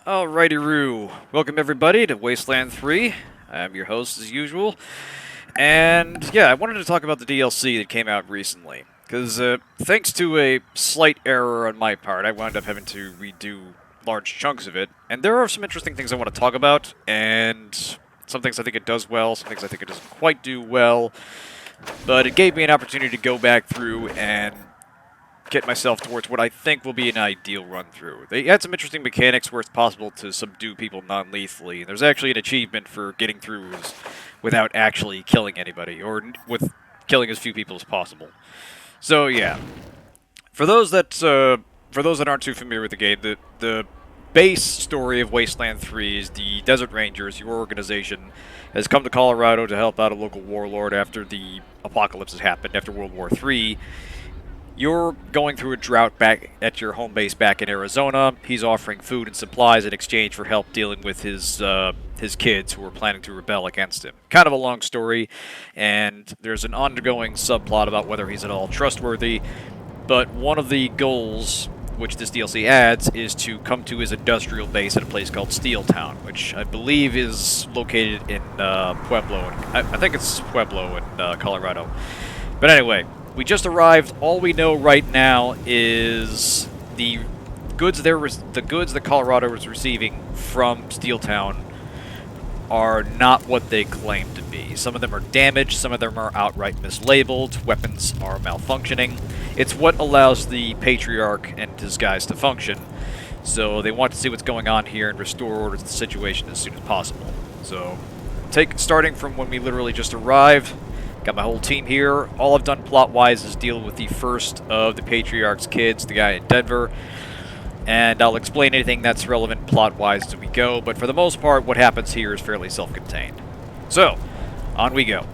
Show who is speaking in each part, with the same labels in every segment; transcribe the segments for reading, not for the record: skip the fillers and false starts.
Speaker 1: Alrighty-roo. Welcome everybody to Wasteland 3. I'm your host as usual. And yeah, I wanted to talk about the DLC that came out recently. Because thanks to a slight error on my part, I wound up having to redo large chunks of it. And there are some interesting things I want to talk about, and some things I think it does well, some things I think it doesn't quite do well. But it gave me an opportunity to go back through and get myself towards what I think will be an ideal run-through. They had some interesting mechanics where it's possible to subdue people non-lethally. There's actually an achievement for getting through without actually killing anybody, or with killing as few people as possible. So yeah, for those that aren't too familiar with the game, the base story of Wasteland 3 is the Desert Rangers, your organization, has come to Colorado to help out a local warlord after the apocalypse has happened, after World War III. You're going through a drought back at your home base back in Arizona. He's offering food and supplies in exchange for help dealing with his kids who are planning to rebel against him. Kind of a long story, and there's an ongoing subplot about whether he's at all trustworthy. But one of the goals, which this DLC adds, is to come to his industrial base at a place called Steeltown, which I believe is located in Pueblo. I think it's Pueblo in Colorado. But anyway, we just arrived. All we know right now is the goods that Colorado is receiving from Steeltown are not what they claim to be. Some of them are damaged, some of them are outright mislabeled, weapons are malfunctioning. It's what allows the Patriarch and his guys to function. So they want to see what's going on here and restore order to the situation as soon as possible. So, starting from when we literally just arrived, got my whole team here. All I've done plot-wise is deal with the first of the Patriarch's kids, the guy in Denver. And I'll explain anything that's relevant plot-wise as we go, but for the most part, what happens here is fairly self-contained. So, on we go.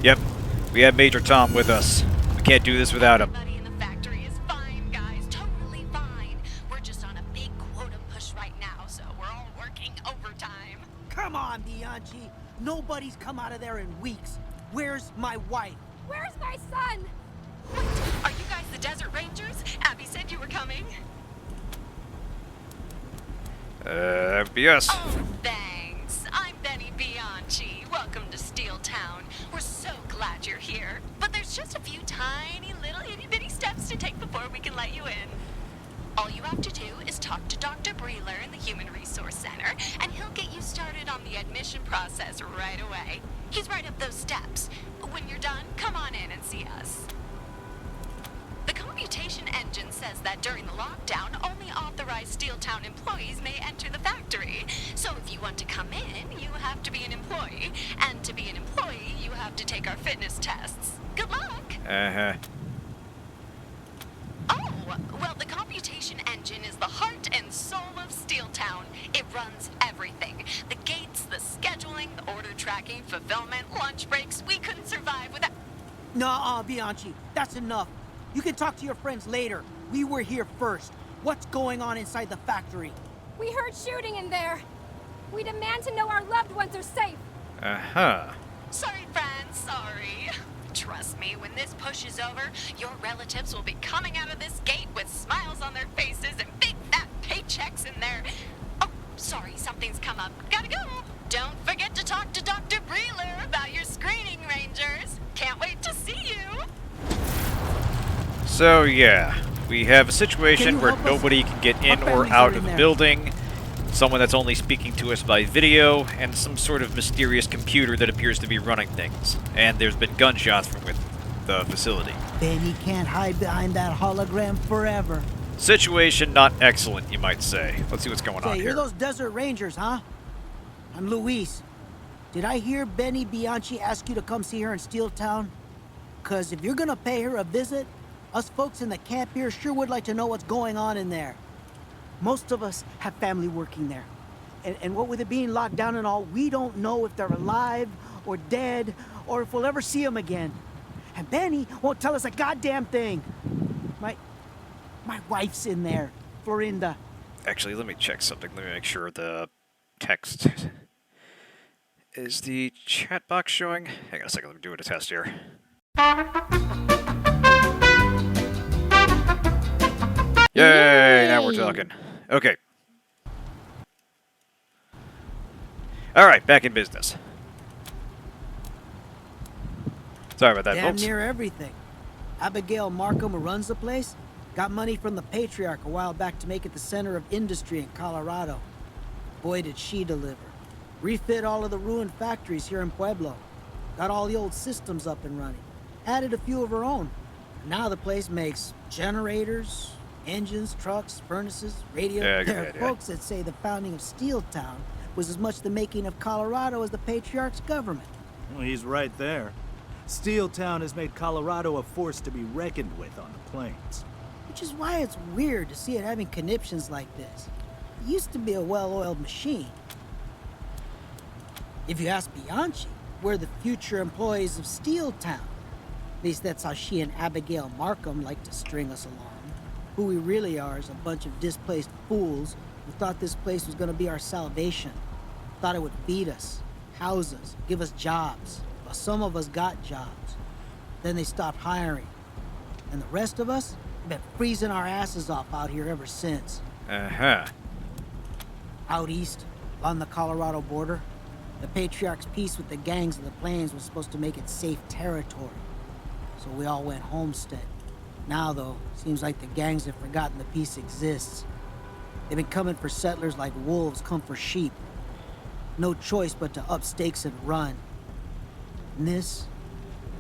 Speaker 1: Yep, we have Major Tom with us. We can't do this without him.
Speaker 2: Come on, Bianchi. Nobody's come out of there in weeks. Where's my wife?
Speaker 3: Where's my son?
Speaker 4: Are you guys the Desert Rangers? Abby said you were coming.
Speaker 1: Yes.
Speaker 4: Oh, thanks. I'm Benny Bianchi. Welcome to Steeltown. We're so glad you're here. But there's just a few tiny little itty-bitty steps to take before we can let you in. All you have to do is talk to Dr. Breeler in the Human Resource Center, and he'll get you started on the admission process right away. He's right up those steps. When you're done, come on in and see us. The computation engine says that during the lockdown, only authorized Steeltown employees may enter the factory. So if you want to come in, you have to be an employee. And to be an employee, you have to take our fitness tests. Good luck!
Speaker 1: Uh-huh.
Speaker 4: Oh, well, the computation engine is the heart and soul of Steeltown. It runs everything. The gates, the scheduling, the order tracking, fulfillment, lunch breaks. We couldn't survive without...
Speaker 2: Nuh-uh, Bianchi. That's enough. You can talk to your friends later. We were here first. What's going on inside the factory?
Speaker 3: We heard shooting in there. We demand to know our loved ones are safe.
Speaker 1: Uh-huh.
Speaker 4: Sorry, friends, sorry. Trust me, when this push is over, your relatives will be coming out of this gate with smiles on their faces and big fat paychecks in there. Oh, sorry, something's come up. Gotta go. Don't forget to talk to Dr. Breeler about your screening, Rangers. Can't wait to see you.
Speaker 1: So yeah, we have a situation where nobody can get in or out of the building, someone that's only speaking to us by video, and some sort of mysterious computer that appears to be running things. And there's been gunshots from within the facility.
Speaker 2: Benny can't hide behind that hologram forever.
Speaker 1: Situation not excellent, you might say. Let's see what's going on
Speaker 2: You're
Speaker 1: here.
Speaker 2: those Desert Rangers, huh? I'm Luis. Did I hear Benny Bianchi ask you to come see her in Steeltown? 'Cause if you're gonna pay her a visit, us folks in the camp here sure would like to know what's going on in there. Most of us have family working there. And what with it being locked down and all, we don't know if they're alive or dead or if we'll ever see them again. And Benny won't tell us a goddamn thing. My wife's in there, Florinda.
Speaker 1: Actually, let me check something. Let me make sure the text... Is the chat box showing? Hang on a second, let me do a test here. Yay! Now we're talking. Okay. Alright, back in business. Sorry about that,
Speaker 2: Damn
Speaker 1: folks.
Speaker 2: near everything. Abigail Markham, who runs the place, got money from the Patriarch a while back to make it the center of industry in Colorado. Boy, did she deliver. Refit all of the ruined factories here in Pueblo. Got all the old systems up and running. Added a few of her own. And now the place makes generators, engines, trucks, furnaces, radios.
Speaker 1: Yeah, I get
Speaker 2: There
Speaker 1: the
Speaker 2: are
Speaker 1: idea.
Speaker 2: folks that say the founding of Steeltown was as much the making of Colorado as the Patriarch's government.
Speaker 5: Well, he's right there. Steeltown has made Colorado a force to be reckoned with on the plains.
Speaker 2: Which is why it's weird to see it having conniptions like this. It used to be a well-oiled machine. If you ask Bianchi, we're the future employees of Steeltown. At least that's how she and Abigail Markham like to string us along. Who we really are is a bunch of displaced fools who thought this place was gonna be our salvation. Thought it would feed us, house us, give us jobs. Well, some of us got jobs. Then they stopped hiring. And the rest of us have been freezing our asses off out here ever since.
Speaker 1: Uh-huh.
Speaker 2: Out east, on the Colorado border, the Patriarch's peace with the gangs of the plains was supposed to make it safe territory. So we all went homestead. Now, though, seems like the gangs have forgotten the peace exists. They've been coming for settlers like wolves come for sheep. No choice but to up stakes and run. And this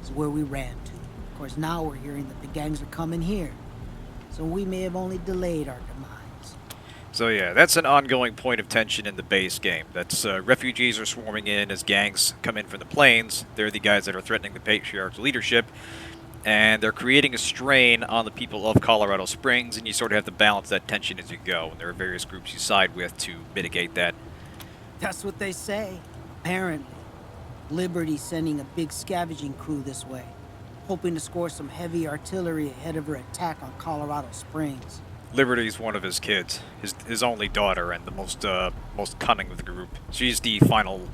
Speaker 2: is where we ran to. Of course, now we're hearing that the gangs are coming here. So we may have only delayed our demise.
Speaker 1: So yeah, that's an ongoing point of tension in the base game. That's refugees are swarming in as gangs come in from the plains. They're the guys that are threatening the Patriarch's leadership. And they're creating a strain on the people of Colorado Springs, and you sort of have to balance that tension as you go. And there are various groups you side with to mitigate that.
Speaker 2: That's what they say, apparently. Liberty's sending a big scavenging crew this way, hoping to score some heavy artillery ahead of her attack on Colorado Springs.
Speaker 1: Liberty's one of his kids, his only daughter, and the most cunning of the group. She's the final,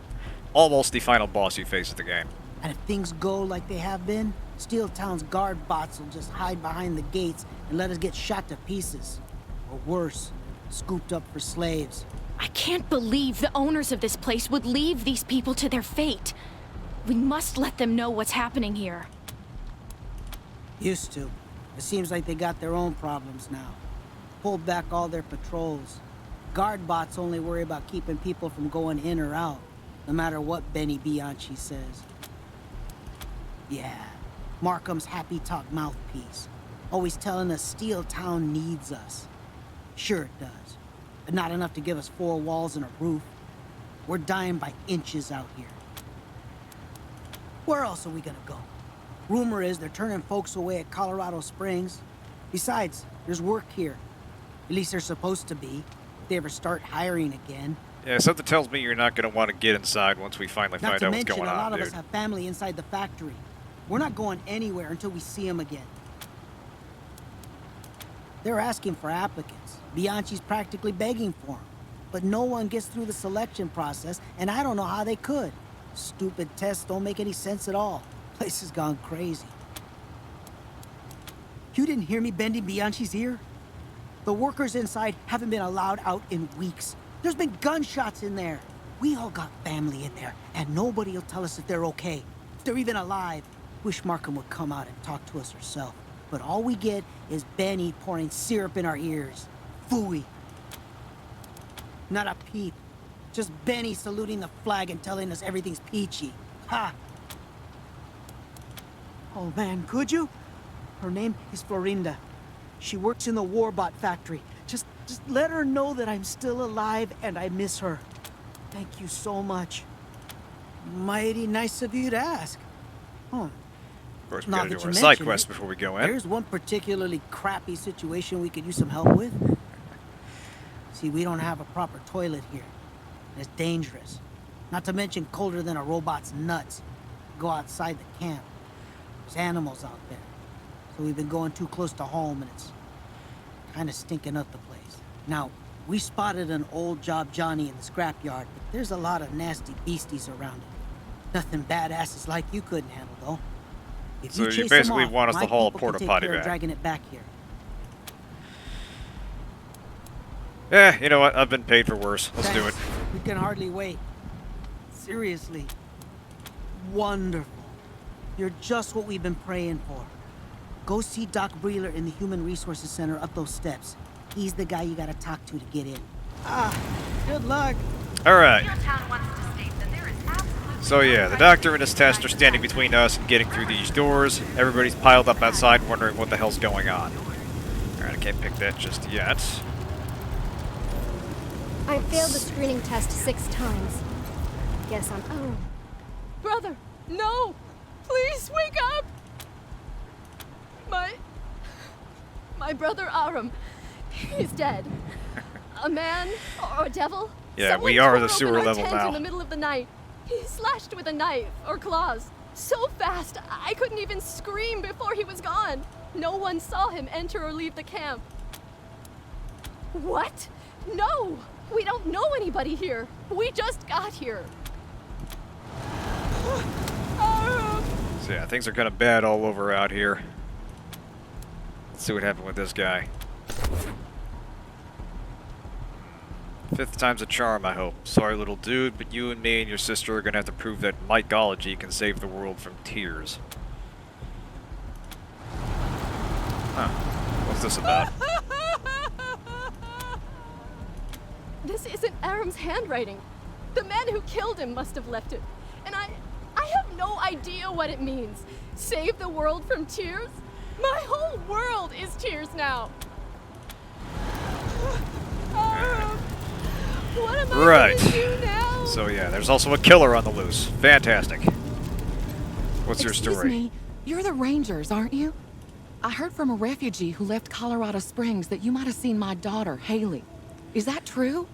Speaker 1: almost the final boss you face of the game.
Speaker 2: And if things go like they have been, Steeltown's guard bots will just hide behind the gates and let us get shot to pieces. Or worse, scooped up for slaves.
Speaker 6: I can't believe the owners of this place would leave these people to their fate. We must let them know what's happening here.
Speaker 2: Used to. It seems like they got their own problems now. Pulled back all their patrols. Guard bots only worry about keeping people from going in or out, no matter what Benny Bianchi says. Yeah, Markham's happy talk mouthpiece. Always telling us Steeltown needs us. Sure it does, but not enough to give us 4 walls and a roof. We're dying by inches out here. Where else are we gonna go? Rumor is they're turning folks away at Colorado Springs. Besides, there's work here. At least they're supposed to be, if they ever start hiring again.
Speaker 1: Yeah, something tells me you're not going to want to get inside once we finally
Speaker 2: Not
Speaker 1: find
Speaker 2: to
Speaker 1: out what's
Speaker 2: mention,
Speaker 1: going
Speaker 2: a
Speaker 1: on,
Speaker 2: lot of
Speaker 1: dude.
Speaker 2: us have family inside the factory. We're not going anywhere until we see them again. They're asking for applicants. Bianchi's practically begging for them. But no one gets through the selection process, and I don't know how they could. Stupid tests don't make any sense at all. Place has gone crazy. You didn't hear me bending Bianchi's ear? The workers inside haven't been allowed out in weeks. There's been gunshots in there. We all got family in there, and nobody will tell us if they're okay, if they're even alive. Wish Markham would come out and talk to us herself. But all we get is Benny pouring syrup in our ears. Phooey. Not a peep. Just Benny saluting the flag and telling us everything's peachy. Ha! Oh man, could you? Her name is Florinda. She works in the Warbot factory. Just let her know that I'm still alive and I miss her. Thank you so much. Mighty nice of you to ask. Huh.
Speaker 1: Of course, we
Speaker 2: Now
Speaker 1: got to
Speaker 2: that
Speaker 1: do
Speaker 2: you
Speaker 1: our side
Speaker 2: mention
Speaker 1: quest
Speaker 2: it,
Speaker 1: before we go in.
Speaker 2: There's one particularly crappy situation we could use some help with. See, we don't have a proper toilet here. It's dangerous. Not to mention colder than a robot's nuts. Go outside the camp. There's animals out there. So we've been going too close to home and it's kind of stinking up the place. Now, we spotted an old Job Johnny in the scrapyard, but there's a lot of nasty beasties around it. Nothing badasses like you couldn't handle, though. If
Speaker 1: So you
Speaker 2: chase them
Speaker 1: basically
Speaker 2: off,
Speaker 1: want us to
Speaker 2: my
Speaker 1: haul a
Speaker 2: people can
Speaker 1: porta
Speaker 2: take
Speaker 1: potty
Speaker 2: care of
Speaker 1: back.
Speaker 2: dragging it back here.
Speaker 1: You know what? I've been paid for worse. Let's do it.
Speaker 2: Thanks. We can hardly wait. Seriously. Wonderful. You're just what we've been praying for. Go see Doc Breeler in the Human Resources Center up those steps. He's the guy you gotta talk to get in. Good luck.
Speaker 1: Alright.
Speaker 4: Steeltown wants to state that there is absolutely
Speaker 1: So yeah, the doctor and his test are standing between us and getting through these doors. Everybody's piled up outside wondering what the hell's going on. Alright, I can't pick that just yet.
Speaker 3: I failed the screening test 6 times. Guess I'm... Oh.
Speaker 6: Brother, no! Please wake up! My brother Aram, he's dead. A man or a devil?
Speaker 1: Yeah,
Speaker 6: Someone
Speaker 1: we are
Speaker 6: tore
Speaker 1: the
Speaker 6: open
Speaker 1: sewer
Speaker 6: our
Speaker 1: level
Speaker 6: tent
Speaker 1: now.
Speaker 6: in the middle of the night. He slashed with a knife or claws so fast I couldn't even scream before he was gone. No one saw him enter or leave the camp. What? No! We don't know anybody here. We just got here.
Speaker 1: So yeah, things are kind of bad all over out here. Let's see what happened with this guy. 5th time's a charm, I hope. Sorry, little dude, but you and me and your sister are gonna have to prove that mycology can save the world from tears. Huh. What's this about?
Speaker 6: This isn't Aram's handwriting. The man who killed him must have left it. And I have no idea what it means. Save the world from tears? My whole world is tears now. What am I
Speaker 1: Right.
Speaker 6: gonna do now?
Speaker 1: So yeah, there's also a killer on the loose. Fantastic. What's your
Speaker 7: Excuse
Speaker 1: story?
Speaker 7: me, you're the Rangers, aren't you? I heard from a refugee who left Colorado Springs that you might have seen my daughter, Haley. Is that true?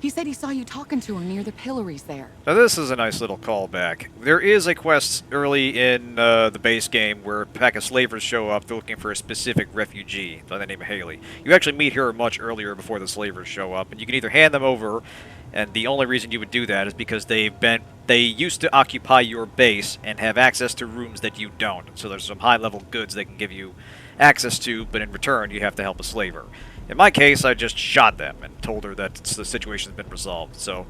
Speaker 7: He said he saw you talking to her near the pillories there.
Speaker 1: Now this is a nice little callback. There is a quest early in the base game where a pack of slavers show up. They're looking for a specific refugee by the name of Haley. You actually meet her much earlier before the slavers show up, and you can either hand them over, and the only reason you would do that is because they used to occupy your base and have access to rooms that you don't. So there's some high-level goods they can give you access to, but in return you have to help a slaver. In my case, I just shot them and told her that the situation's been resolved. So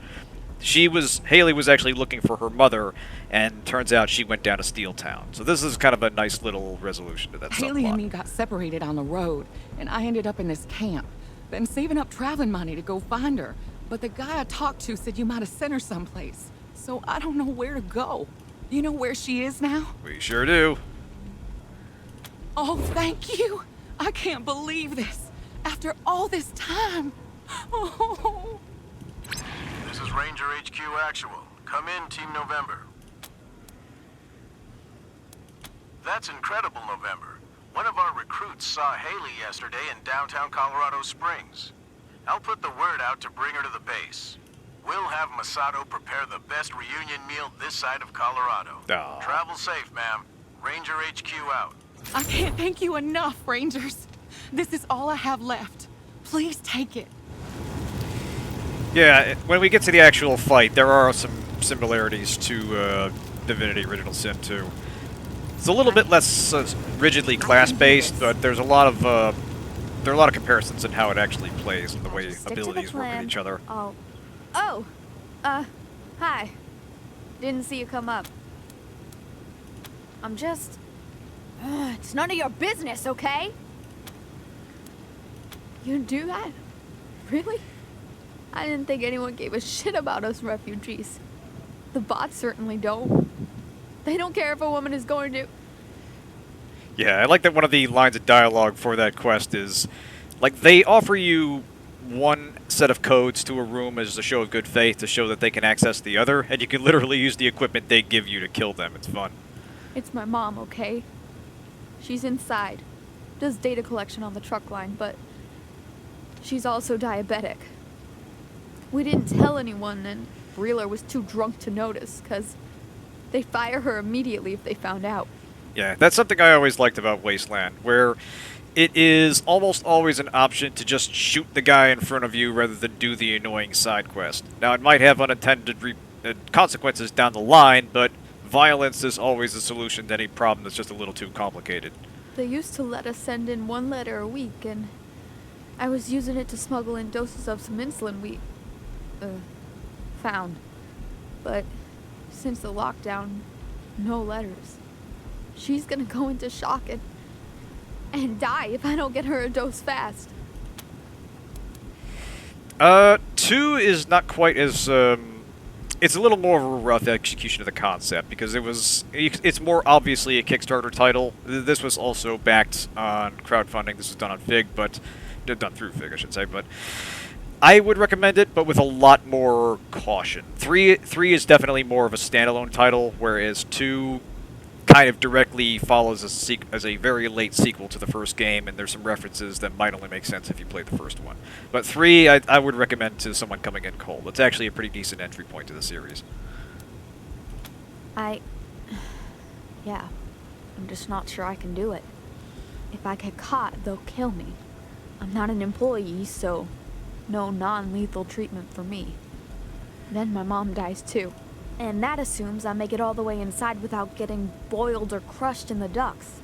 Speaker 1: Haley was actually looking for her mother, and turns out she went down to Steeltown. So this is kind of a nice little resolution to that
Speaker 7: Haley and
Speaker 1: subplot.
Speaker 7: me got separated on the road, and I ended up in this camp. Been saving up traveling money to go find her, but the guy I talked to said you might have sent her someplace. So I don't know where to go. You know where she is now?
Speaker 1: We sure do.
Speaker 7: Oh, thank you. I can't believe this. After all this time. Oh.
Speaker 8: This is Ranger HQ Actual. Come in, Team November. That's incredible, November. One of our recruits saw Haley yesterday in downtown Colorado Springs. I'll put the word out to bring her to the base. We'll have Masato prepare the best reunion meal this side of Colorado.
Speaker 1: Aw.
Speaker 8: Travel safe, ma'am. Ranger HQ out.
Speaker 7: I can't thank you enough, Rangers. This is all I have left. Please take it.
Speaker 1: Yeah, when we get to the actual fight, there are some similarities to Divinity Original Sin 2. It's a little bit less rigidly class-based, but there's a lot of there are a lot of comparisons in how it actually plays and the way
Speaker 3: Stick to the
Speaker 1: abilities work with
Speaker 3: plan.
Speaker 1: each other.
Speaker 3: Hi. Didn't see you come up. I'm just... it's none of your business, okay? You do that? Really? I didn't think anyone gave a shit about us refugees. The bots certainly don't. They don't care if a woman is going to...
Speaker 1: Yeah, I like that one of the lines of dialogue for that quest is, like, they offer you one set of codes to a room as a show of good faith to show that they can access the other, and you can literally use the equipment they give you to kill them. It's fun.
Speaker 3: It's my mom, okay? She's inside. Does data collection on the truck line, but... she's also diabetic. We didn't tell anyone, and Breeler was too drunk to notice, because they'd fire her immediately if they found out.
Speaker 1: Yeah, that's something I always liked about Wasteland, where it is almost always an option to just shoot the guy in front of you rather than do the annoying side quest. Now, it might have unintended consequences down the line, but violence is always the solution to any problem that's just a little too complicated.
Speaker 3: They used to let us send in 1 letter a week, and I was using it to smuggle in doses of some insulin we, found. But since the lockdown, no letters. She's gonna go into shock and die if I don't get her a dose fast.
Speaker 1: 2 is not quite as, it's a little more of a rough execution of the concept, because it's more obviously a Kickstarter title. This was also backed on crowdfunding. This was done on Fig, but, done through Fig, I should say, but I would recommend it, but with a lot more caution. 3 is definitely more of a standalone title, whereas 2 kind of directly follows as a very late sequel to the first game, and there's some references that might only make sense if you played the first one. But 3, I would recommend to someone coming in cold. It's actually a pretty decent entry point to the series.
Speaker 3: Yeah, I'm just not sure I can do it. If I get caught, they'll kill me. I'm not an employee, so no non-lethal treatment for me. Then my mom dies too. And that assumes I make it all the way inside without getting boiled or crushed in the ducts.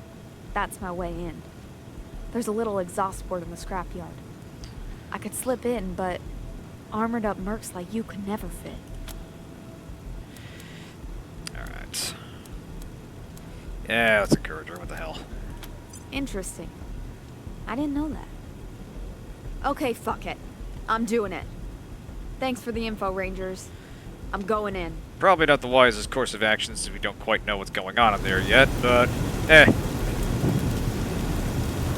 Speaker 3: That's my way in. There's a little exhaust port in the scrapyard. I could slip in, but armored up mercs like you could never fit.
Speaker 1: Alright. Yeah, let's encourage her. What the hell?
Speaker 3: Interesting. I didn't know that. Okay, fuck it. I'm doing it. Thanks for the info, Rangers. I'm going in.
Speaker 1: Probably not the wisest course of action since we don't quite know what's going on in there yet, but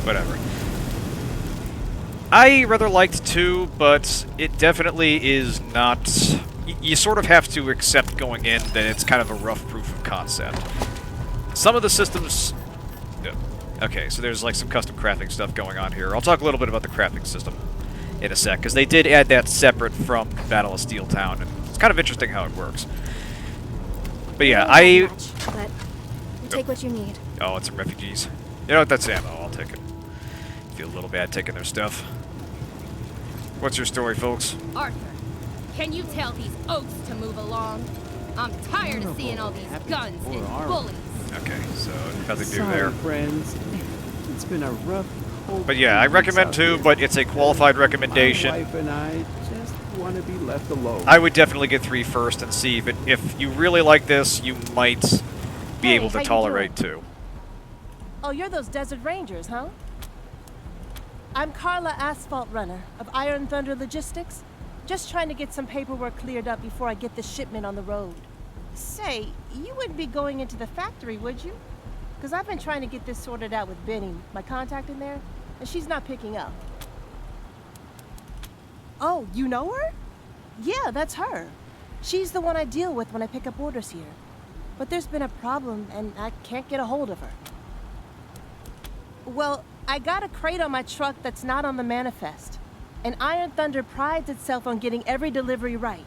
Speaker 1: whatever. I rather liked 2, but it definitely is not... You sort of have to accept going in that it's kind of a rough proof of concept. Some of the systems... Okay, so there's like some custom crafting stuff going on here. I'll talk a little bit about the crafting system in a sec, because they did add that separate from Battle of Steeltown, and it's kind of interesting how it works. But yeah,
Speaker 6: But you take what you need.
Speaker 1: Oh, it's some refugees. You know what, that's ammo, I'll take it. Feel a little bad taking their stuff. What's your story, folks?
Speaker 9: Arthur, can you tell these oaks to move along? I'm tired of seeing all these guns and bullies.
Speaker 1: Okay, so nothing to do
Speaker 10: Sorry,
Speaker 1: there.
Speaker 10: friends. It's been a rough.
Speaker 1: But yeah, I recommend 2, but it's a qualified recommendation.
Speaker 10: My wife and I just want to be left alone.
Speaker 1: I would definitely get 3 first and see if you really like this, you might be able to tolerate 2.
Speaker 11: Oh, you're those Desert Rangers, huh? I'm Carla Asphalt Runner of Iron Thunder Logistics. Just trying to get some paperwork cleared up before I get the shipment on the road. Say, you wouldn't be going into the factory, would you? Because I've been trying to get this sorted out with Benny, my contact in there, and she's not picking up. Oh, you know her? Yeah, that's her. She's the one I deal with when I pick up orders here. But there's been a problem, and I can't get a hold of her. Well, I got a crate on my truck that's not on the manifest. And Iron Thunder prides itself on getting every delivery right.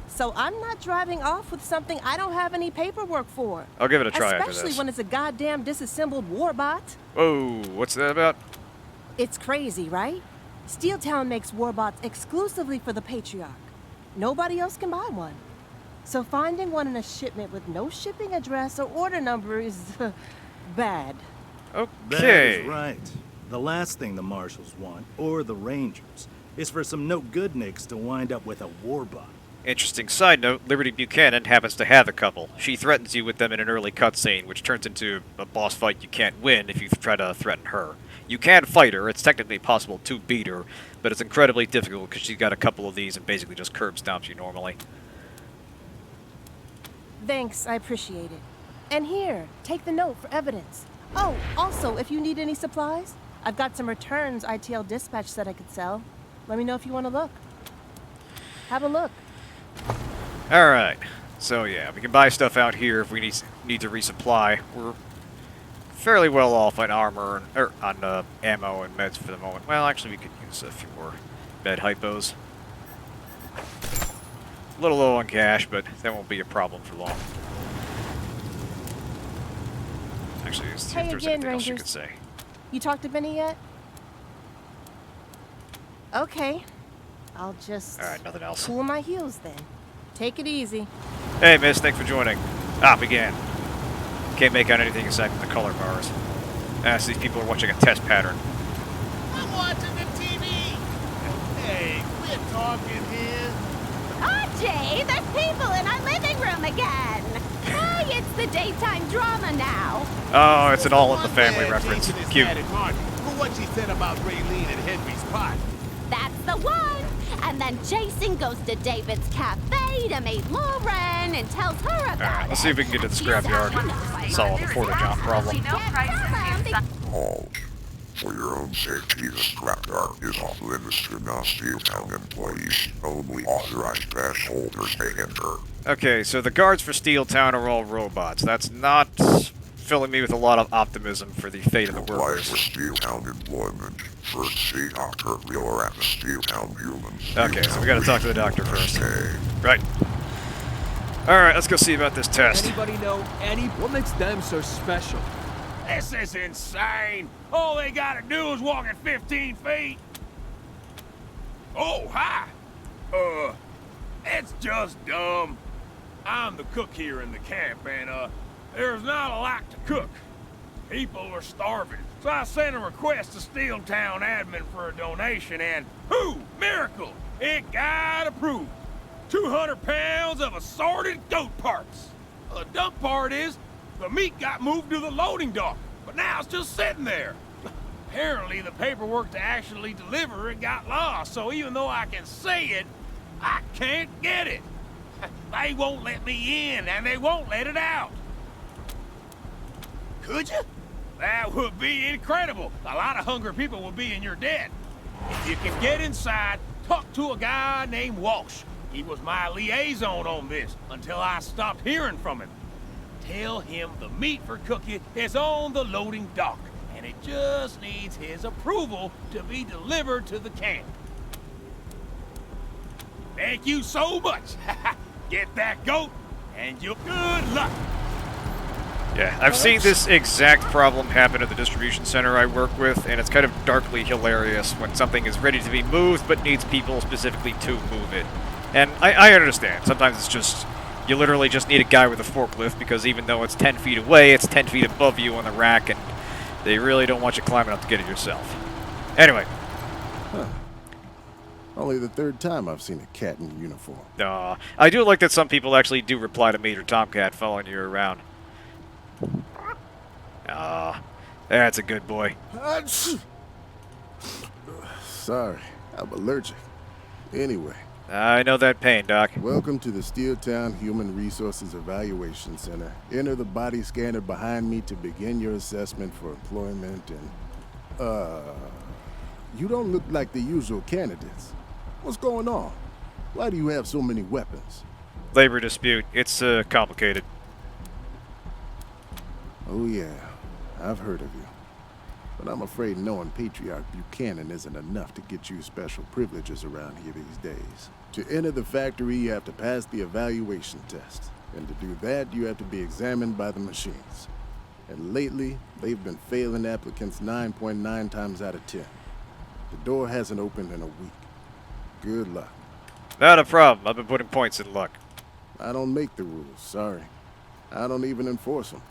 Speaker 11: So I'm not driving off with something I don't have any paperwork for.
Speaker 1: I'll give it a try after
Speaker 11: Especially
Speaker 1: this.
Speaker 11: when it's a goddamn disassembled warbot.
Speaker 1: Whoa, what's that about?
Speaker 11: It's crazy, right? Steeltown makes warbots exclusively for the Patriarch. Nobody else can buy one. So finding one in a shipment with no shipping address or order number is bad.
Speaker 1: Okay.
Speaker 5: That is right. The last thing the Marshals want, or the Rangers, is for some no-good nicks to wind up with a warbot.
Speaker 1: Interesting side note, Liberty Buchanan happens to have a couple. She threatens you with them in an early cutscene, which turns into a boss fight you can't win if you try to threaten her. You can fight her, it's technically possible to beat her, but it's incredibly difficult because she's got a couple of these and basically just curb stomps you normally.
Speaker 11: Thanks, I appreciate it. And here, take the note for evidence. Oh, also, if you need any supplies, I've got some returns ITL dispatch that I could sell. Let me know if you want to look. Have a look.
Speaker 1: Alright, so yeah, we can buy stuff out here if we need to resupply. We're fairly well off on armor, or on ammo and meds for the moment. Well, actually we could use a few more med hypos. A little low on cash, but that won't be a problem for long. Actually, let's see if there's anything else you could say.
Speaker 11: You talked to Benny yet? Okay. I'll just
Speaker 1: Alright, nothing else.
Speaker 11: cool my heels then. Take it easy.
Speaker 1: Hey, miss, thanks for joining. Ah, began. Can't make out anything aside from the color bars. So these people are watching a test pattern.
Speaker 8: I'm watching the TV. you talking here?
Speaker 9: Archie, there's people in our living room again. Hey, it's the daytime drama now.
Speaker 1: Oh, it's an All in the Family reference. Cute.
Speaker 8: For what she said about Raylene and Henry's pot.
Speaker 9: That's the one. And then Jason goes to David's cafe to meet Lauren and tells her about
Speaker 1: Alright, let's see if we can get to the
Speaker 9: She's
Speaker 1: scrapyard. Solve the porta john problem.
Speaker 12: Halt. For your own safety, the scrapyard is off limits to non-Steeltown employees. Only authorized pass holders may enter.
Speaker 1: Okay, so the guards for Steeltown are all robots. That's not filling me with a lot of optimism for the fate of the
Speaker 12: Apply
Speaker 1: workers.
Speaker 12: for Steeltown employment. First see Dr. Wheeler at the Steeltown Humans.
Speaker 1: Okay, so we gotta talk to the doctor first.
Speaker 12: Okay.
Speaker 1: Right. Alright, let's go see about this test.
Speaker 10: Anybody know what makes them so special?
Speaker 8: This is insane. All they gotta do is walk at 15 feet. Oh, hi. It's just dumb. I'm the cook here in the camp, and, there's not a lot to cook. People are starving. So I sent a request to Steeltown admin for a donation, and whoo, miracle, it got approved. 200 pounds of assorted goat parts. The dumb part is, the meat got moved to the loading dock, but now it's just sitting there. Apparently, the paperwork to actually deliver it got lost, so even though I can say it, I can't get it. They won't let me in, and they won't let it out. Could you? That would be incredible. A lot of hungry people will be in your debt. If you can get inside, talk to a guy named Walsh. He was my liaison on this until I stopped hearing from him. Tell him the meat for cooking is on the loading dock, and it just needs his approval to be delivered to the camp. Thank you so much. Get that goat, and you're good luck.
Speaker 1: Yeah, I've seen this exact problem happen at the distribution center I work with, and it's kind of darkly hilarious when something is ready to be moved but needs people specifically to move it. And I understand. Sometimes it's just, you literally just need a guy with a forklift, because even though it's 10 feet away, it's 10 feet above you on the rack, and they really don't want you climbing up to get it yourself. Anyway.
Speaker 13: Huh. Only the third time I've seen a cat in uniform.
Speaker 1: I do like that some people actually do reply to Major Tomcat following you around. That's a good boy.
Speaker 13: Sorry, I'm allergic. Anyway.
Speaker 1: I know that pain, Doc.
Speaker 13: Welcome to the Steeltown Human Resources Evaluation Center. Enter the body scanner behind me to begin your assessment for employment and... You don't look like the usual candidates. What's going on? Why do you have so many weapons?
Speaker 1: Labor dispute. It's, complicated.
Speaker 13: Oh yeah, I've heard of you. But I'm afraid knowing Patriarch Buchanan isn't enough to get you special privileges around here these days. To enter the factory, you have to pass the evaluation test. And to do that, you have to be examined by the machines. And lately, they've been failing applicants 9.9 times out of 10. The door hasn't opened in a week. Good luck.
Speaker 1: Not a problem. I've been putting points in luck.
Speaker 13: I don't make the rules, sorry. I don't even enforce them.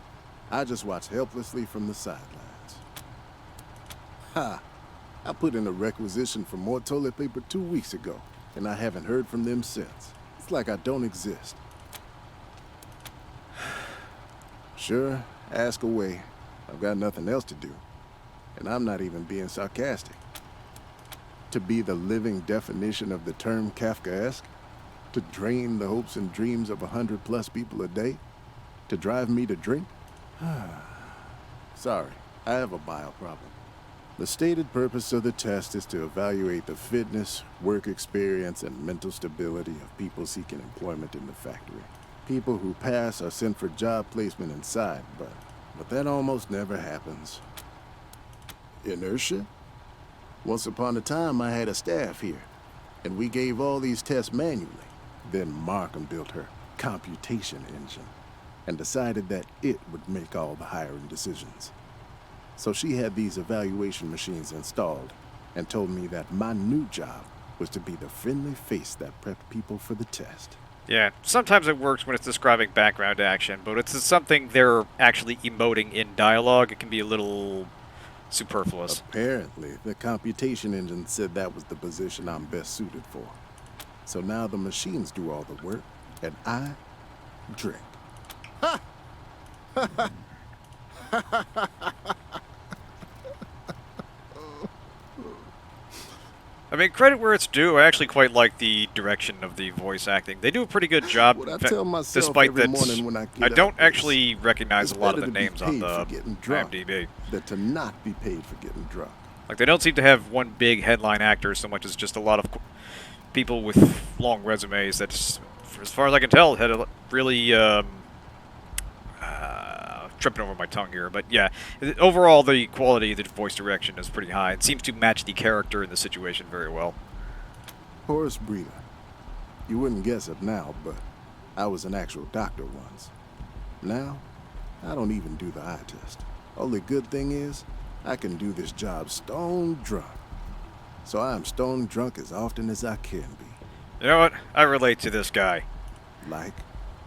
Speaker 13: I just watch helplessly from the sidelines. Ha! I put in a requisition for more toilet paper 2 weeks ago, and I haven't heard from them since. It's like I don't exist. Sure, ask away. I've got nothing else to do. And I'm not even being sarcastic. To be the living definition of the term Kafkaesque? To drain the hopes and dreams of 100+ people a day? To drive me to drink? Sorry, I have a bile problem. The stated purpose of the test is to evaluate the fitness, work experience, and mental stability of people seeking employment in the factory. People who pass are sent for job placement inside, but that almost never happens. Inertia? Once upon a time, I had a staff here, and we gave all these tests manually. Then Markham built her computation engine and decided that it would make all the hiring decisions. So she had these evaluation machines installed and told me that my new job was to be the friendly face that prepped people for the test.
Speaker 1: Yeah, sometimes it works when it's describing background action, but it's something they're actually emoting in dialogue. It can be a little superfluous.
Speaker 13: Apparently, the computation engine said that was the position I'm best suited for. So now the machines do all the work, and I drink.
Speaker 1: I mean, credit where it's due. I actually quite like the direction of the voice acting. They do a pretty good job,
Speaker 13: What I tell myself
Speaker 1: despite
Speaker 13: every
Speaker 1: that
Speaker 13: morning when I get
Speaker 1: I don't
Speaker 13: up is,
Speaker 1: actually recognize a lot of the
Speaker 13: better to be
Speaker 1: names on
Speaker 13: paid
Speaker 1: the
Speaker 13: for getting drunk
Speaker 1: IMDb.
Speaker 13: than to not be paid for getting drunk.
Speaker 1: Like, they don't seem to have one big headline actor so much as just a lot of people with long resumes that, as far as I can tell, had a really tripping over my tongue here, but yeah, overall the quality of the voice direction is pretty high. It seems to match the character and the situation very well.
Speaker 13: Horse breeder. You wouldn't guess it now, but I was an actual doctor once. Now, I don't even do the eye test. Only good thing is, I can do this job stone drunk. So I am stone drunk as often as I can be.
Speaker 1: You know what? I relate to this guy.
Speaker 13: Like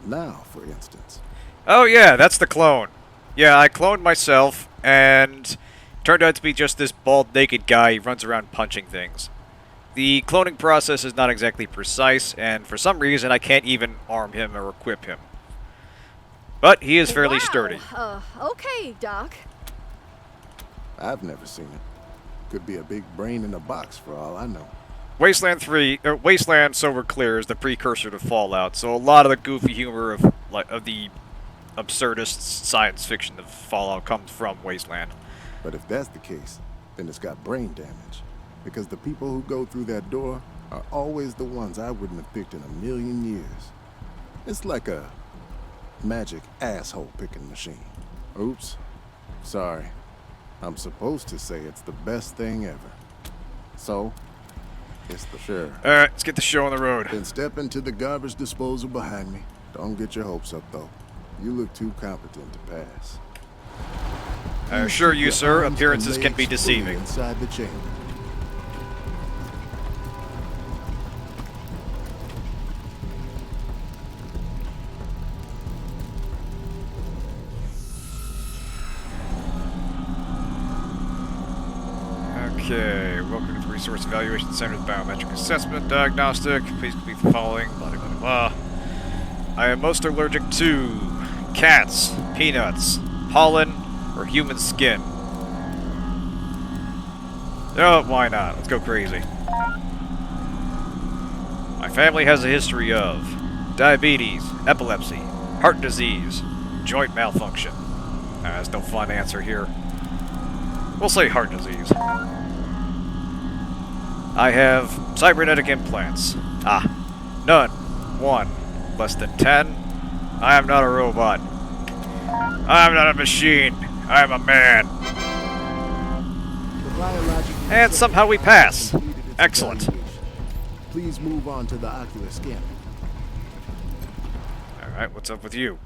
Speaker 13: now, for instance.
Speaker 1: Oh yeah, that's the clone. Yeah, I cloned myself, and turned out to be just this bald, naked guy who runs around punching things. The cloning process is not exactly precise, and for some reason I can't even arm him or equip him. But he is fairly sturdy.
Speaker 6: Okay, Doc.
Speaker 13: I've never seen it. Could be a big brain in a box for all I know.
Speaker 1: Wasteland 3, Wasteland, so we're clear, is the precursor to Fallout, so a lot of the goofy humor of the absurdist science fiction of Fallout comes from Wasteland.
Speaker 13: But if that's the case, then it's got brain damage. Because the people who go through that door are always the ones I wouldn't have picked in a million years. It's like a magic asshole picking machine. Oops. Sorry. I'm supposed to say it's the best thing ever. So, it's the sure.
Speaker 1: Alright, let's get the show on the road.
Speaker 13: Then step into the garbage disposal behind me. Don't get your hopes up, though. You look too competent to pass.
Speaker 1: I assure you, sir, appearances can be deceiving.
Speaker 13: Inside the chamber.
Speaker 1: Okay, welcome to the Resource Evaluation Center's Biometric Assessment Diagnostic. Please complete the following, blah, blah, blah, blah. I am most allergic to cats, peanuts, pollen, or human skin. Oh, why not? Let's go crazy. My family has a history of diabetes, epilepsy, heart disease, joint malfunction. There's no fun answer here. We'll say heart disease. I have cybernetic implants. None. 1. Less than 10. I am not a robot. I am not a machine. I am a man. And somehow we pass. Excellent.
Speaker 13: Please move on to the ocular scanner.
Speaker 1: Alright, what's up with you?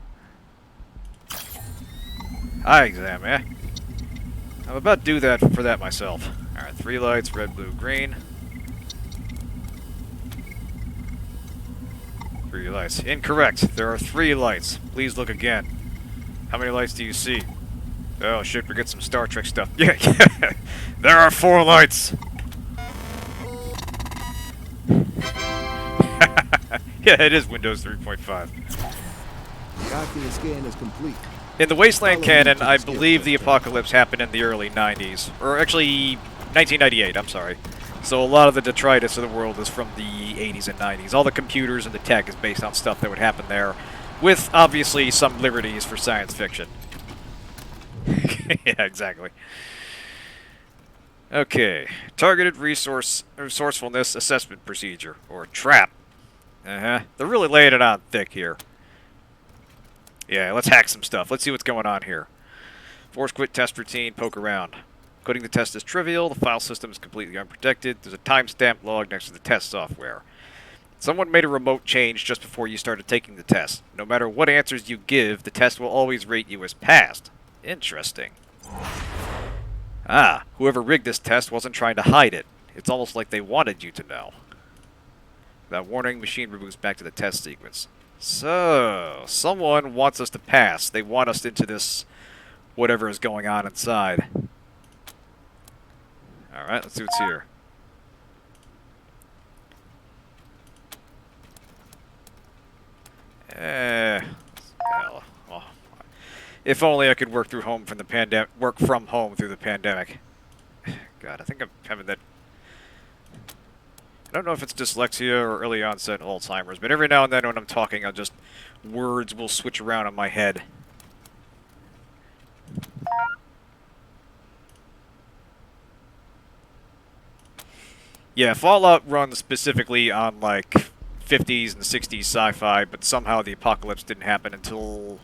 Speaker 1: Eye exam, eh? I'm about to do that for that myself. Alright, 3 lights, red, blue, green. 3 lights. Incorrect. There are 3 lights. Please look again. How many lights do you see? Oh shit, forget some Star Trek stuff. Yeah, there are 4 lights! Yeah, it is Windows 3.5.
Speaker 13: The ocular scan is complete.
Speaker 1: In the Wasteland canon, I believe the apocalypse happened in the early 90s. Or actually, 1998, I'm sorry. So a lot of the detritus of the world is from the 80s and 90s. All the computers and the tech is based on stuff that would happen there, with obviously some liberties for science fiction. Yeah, exactly. Okay, targeted resourcefulness assessment procedure, or TRAP. They're really laying it on thick here. Yeah, let's hack some stuff. Let's see what's going on here. Force quit test routine, poke around. Quitting the test is trivial. The file system is completely unprotected. There's a timestamp log next to the test software. Someone made a remote change just before you started taking the test. No matter what answers you give, the test will always rate you as passed. Interesting. Whoever rigged this test wasn't trying to hide it. It's almost like they wanted you to know. That warning, machine removes back to the test sequence. So, someone wants us to pass. They want us into this whatever is going on inside. Alright, let's see what's here. Hell. Well, if only I could work through home from the pandemic. Work from home through the pandemic. God, I think I'm having that. I don't know if it's dyslexia or early onset Alzheimer's, but every now and then when I'm talking, words will switch around in my head. Yeah, Fallout runs specifically on, like, 50s and 60s sci-fi, but somehow the apocalypse didn't happen until...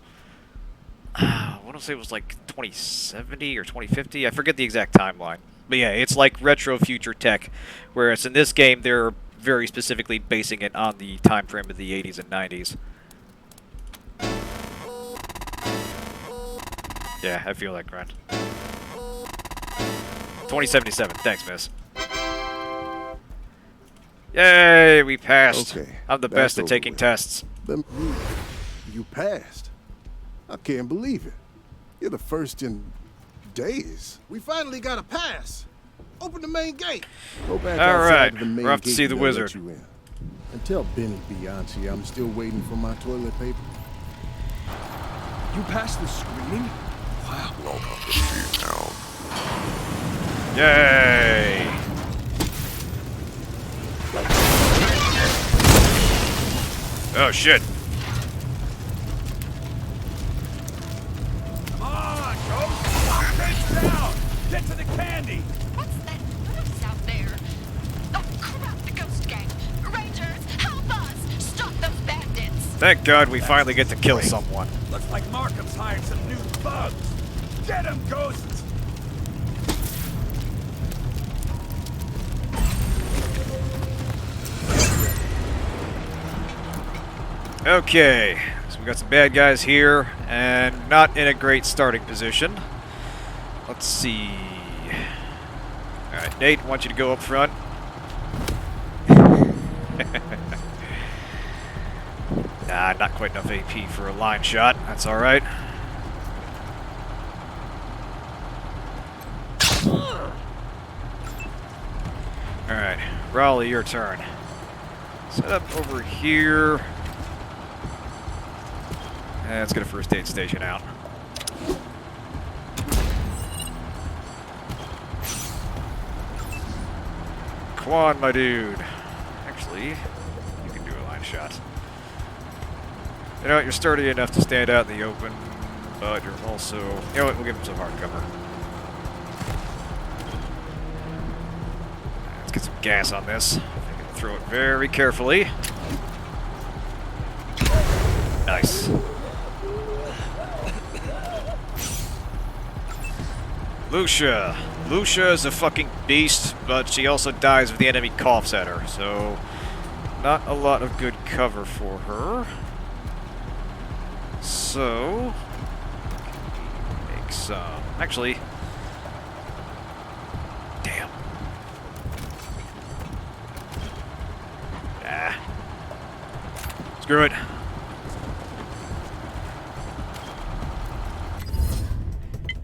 Speaker 1: I want to say it was, like, 2070 or 2050? I forget the exact timeline. But yeah, it's like retro future tech, whereas in this game, they're very specifically basing it on the time frame of the 80s and 90s. Yeah, I feel that grunt. 2077. Thanks, miss. Yay, we passed.
Speaker 13: Okay,
Speaker 1: I'm the best at taking tests.
Speaker 13: You passed? I can't believe it. You're the first in days.
Speaker 14: We finally got a pass. Open the main gate.
Speaker 13: Go back
Speaker 1: All
Speaker 13: outside
Speaker 1: right,
Speaker 13: the main
Speaker 1: we're off to
Speaker 13: gate
Speaker 1: see the
Speaker 13: and they'll let
Speaker 1: wizard.
Speaker 13: you in. And tell Benny Bianchi I'm still waiting for my toilet paper.
Speaker 10: You passed the screening? Wow.
Speaker 12: Welcome to Steeltown.
Speaker 1: Yay! Oh shit!
Speaker 10: Come on, Ghost! Get down! Get to the candy!
Speaker 4: What's that noise out there? Oh, crap, the ghost gang. Rangers, help us! Stop those bandits!
Speaker 1: Thank God we finally get to kill someone.
Speaker 10: Looks like Markham's hired some new thugs. Get him, Ghosts!
Speaker 1: Okay, so we got some bad guys here, and not in a great starting position. Let's see. Alright, Nate, I want you to go up front. Nah, not quite enough AP for a line shot. That's alright. Alright, Raleigh, your turn. Set up over here. And let's get a first aid station out. Come on, my dude. Actually, you can do a line shot. You know what, you're sturdy enough to stand out in the open, but you're also... You know what, we'll give him some hard cover. Let's get some gas on this. Throw it very carefully. Nice. Lucia. Lucia is a fucking beast, but she also dies if the enemy coughs at her, so not a lot of good cover for her. So, make some... Actually, damn. Ah. Screw it.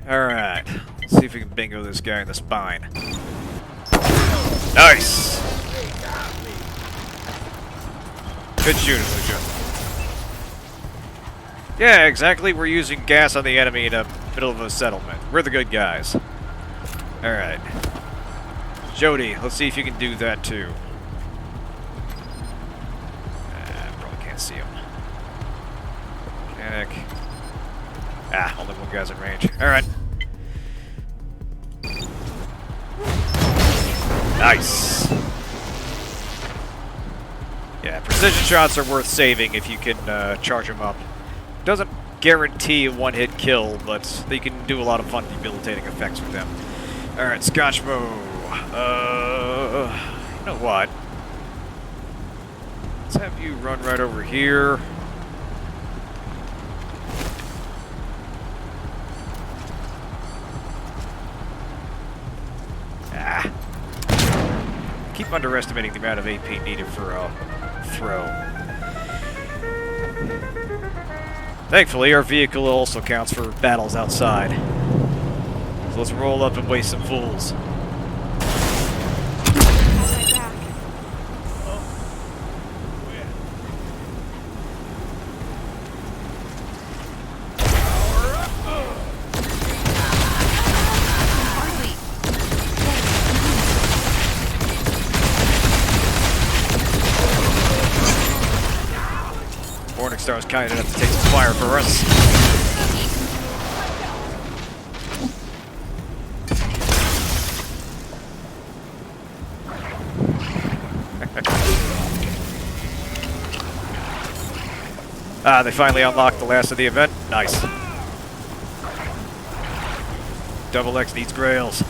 Speaker 1: Alright. Let's see if we can bingo this guy in the spine. Nice! Good shooting, Lucia. Yeah, exactly. We're using gas on the enemy in the middle of a settlement. We're the good guys. Alright. Jody, let's see if you can do that too. Probably can't see him. Mechanic. Ah, only one guy's in range. Alright. Nice. Yeah, precision shots are worth saving if you can charge them up. Doesn't guarantee a one-hit kill, but they can do a lot of fun debilitating effects with them. Alright, Scotchmo. You know what? Let's have you run right over here. Ah. Keep underestimating the amount of AP needed for a throw. Thankfully, our vehicle also counts for battles outside. So let's roll up and waste some fools. Morningstar is kind enough to take some fire for us. They finally unlocked the last of the event. Nice. Double X needs grails.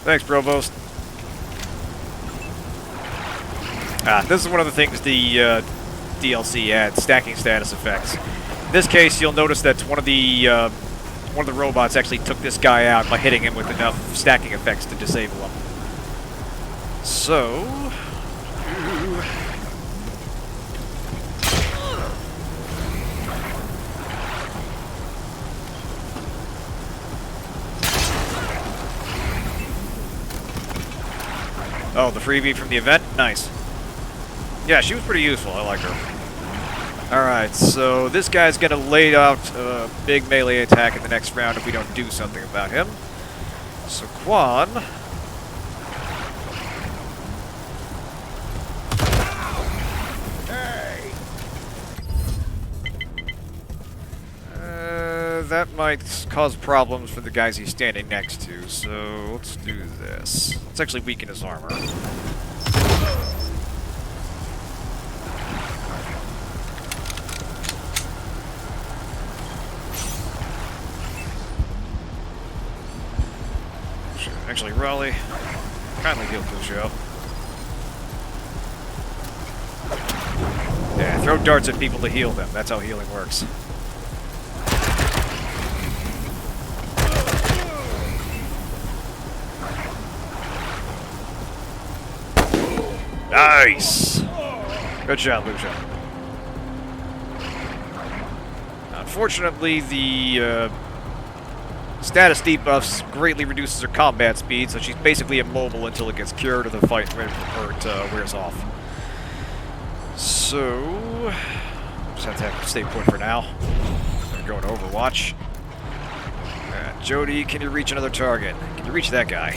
Speaker 1: Thanks, Provost. This is one of the things the DLC adds, stacking status effects. In this case, you'll notice that one of the robots actually took this guy out by hitting him with enough stacking effects to disable him. So... Oh, the freebie from the event? Nice. Yeah, she was pretty useful. I like her. Alright, so this guy's gonna lay out a big melee attack in the next round if we don't do something about him. So, Quan...
Speaker 10: Hey!
Speaker 1: That might cause problems for the guys he's standing next to, so let's do this. Let's actually weaken his armor. Actually, Raleigh, kindly heal Crucio. Yeah, throw darts at people to heal them. That's how healing works. Nice! Good shot, Lucia. Unfortunately, the status debuffs greatly reduces her combat speed, so she's basically immobile until it gets cured or the fight wears off. So, just have to have to stay put for now. We're going to Overwatch. Jody, can you reach another target? Can you reach that guy?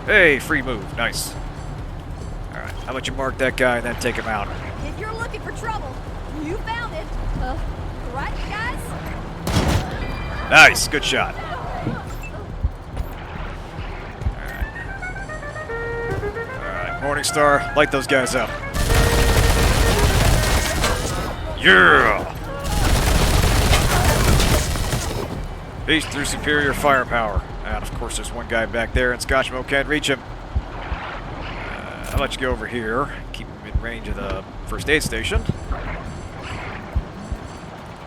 Speaker 1: Hey, free move. Nice. Alright, how about you mark that guy and then take him out?
Speaker 6: If you're looking for trouble, you found it. Right, guys?
Speaker 1: Nice, good shot. Alright, Morningstar, light those guys up. Yeah! Beast through superior firepower. And of course there's one guy back there and Scotchmo can't reach him. How about you go over here, keep him in range of the first aid station.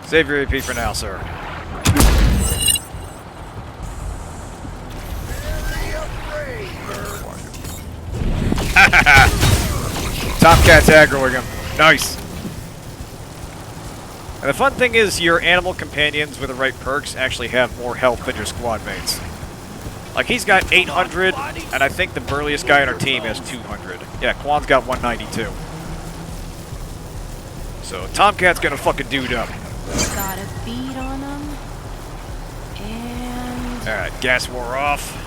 Speaker 1: Save your AP for now, sir. Tomcat's aggroing him. Nice. And the fun thing is your animal companions with the right perks actually have more health than your squad mates. Like, he's got 800, and I think the burliest guy on our team has 200. Yeah, Quan's got 192. So, Tomcat's gonna fucking dude up.
Speaker 9: Got a bead on him. And...
Speaker 1: Alright, gas wore off.